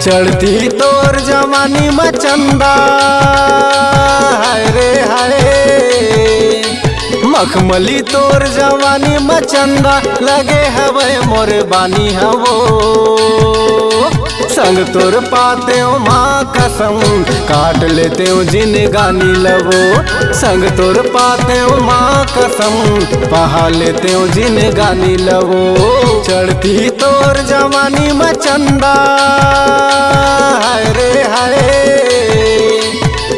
चढ़ती तोर जवानी में चंदा हाय रे हाय, मखमली तोर जवानी में चंदा लगे हवे मोर बानी हवो। संग तोर पाते हो माँ कसम काट लेते हो जिनगानी लवो। संग तोर पाते हो माँ कसम पहा लेते हो जिनगानी लवो। चढ़ती तोर जवानी में चंदा हाय रे हाय,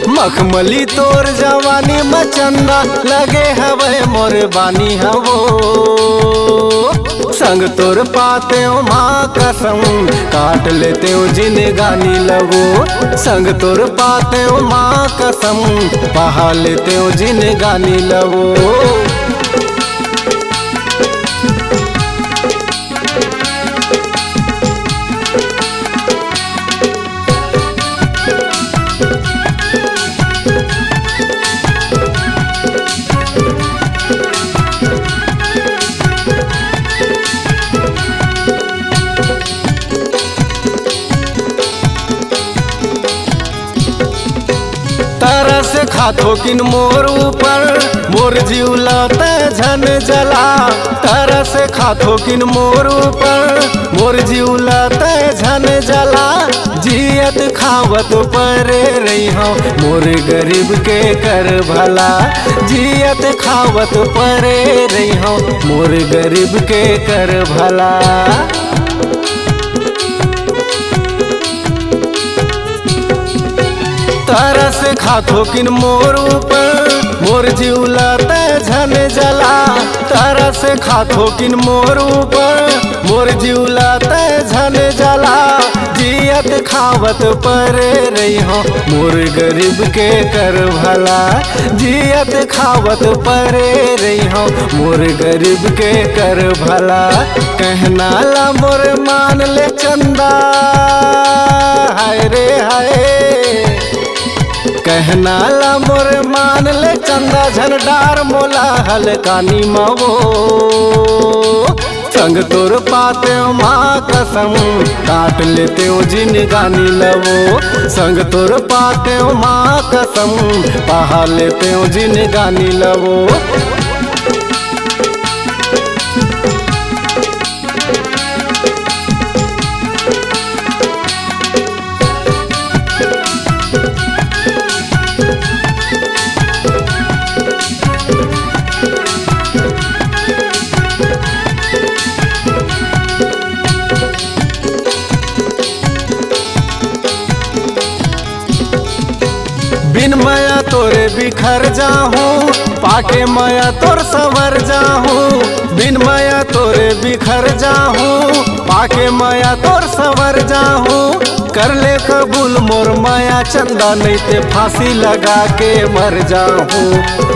मखमली तोर जवानी में चंदा लगे हवे मोर बानी हवो। संग तोर पाते हो माँ कसम काट लेते हो जिनगानी लवो। संग तोर पाते हो माँ कसम पहा लेते हो जिनगानी लवो। तरस खाथो किन मोर ऊपर मोर जीवलत झन जला। तरस खाथो किन मोर ऊपर मोर जीवलत झन जला। जियत खावत परे रही हो मोर गरीब के कर भला। जियत खावत परे रही हो मोर गरीब के कर भला। तरस खाथो किन मोर ऊपर मोर जीवलत झन जला। तरस खाथो किन मोर ऊपर मोर जीवलत झन जला। जियत खावत परे रही हो मोर गरीब के कर भला। जियत खावत परे रही हो मोर गरीब के कर भला। कहना ला मोर मान ले चंदा हाय रे हाय, कहना ला मोर मान ले चंदा झनडार मोला हलकानी मवो। संग तोर पाते हो माँ कसम काट लेते हो जिनगानी लवो। संग तोर पाते हो माँ कसम पहा लेते हो जिनगानी लवो। बिन माया तोरे बिखर जाहूँ पाके माया तोर संवर जाहूँ। बिन माया तोरे बिखर जाहूँ पाके माया तोर संवर जाहूँ। कर ले कबूल मोर माया चंदा नहीं ते फांसी लगा के मर जाहूँ।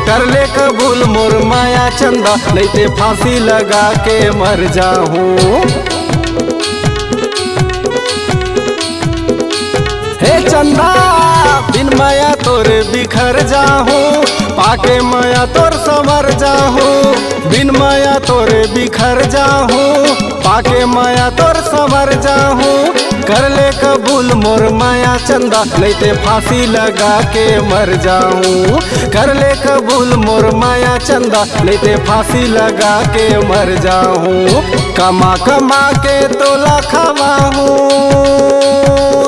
कर ले कबूल मोर माया चंदा नहीं ते फांसी लगा के मर जाहूँ। हे चंदा बिन माया तोरे बिखर जाहूँ पाके माया तोर संवर जाहूँ। बिन माया तोरे बिखर जाहूँ पाके माया तोर संवर जाहूँ। कर ले कबूल मोर माया चंदा नहीं ते फांसी लगा के मर जाऊँ। कर ले कबूल मोर माया चंदा नहीं ते फांसी लगा के मर जाऊँ। कमा कमा के तोला खवाहूँ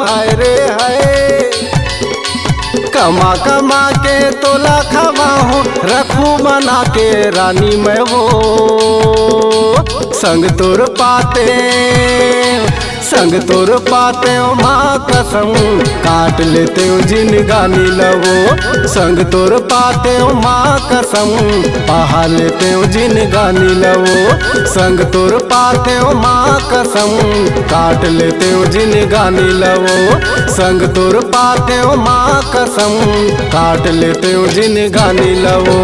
हाय रे हाय, कमा कमा के तोला खवाहूँ रखूँ बना के रानी मैं वो। संग तोर पाते संग तोर पाते हो माँ कसम काट लेते हो जिनगानी लवो। संग तोर पाते हो माँ कसम पहा लेते हो जिनगानी लवो। संग तोर पाते हो माँ कसम काट लेते हो जिनगानी लवो। संग तोर पाते हो माँ कसम काट लेते हो जिनगानी लवो।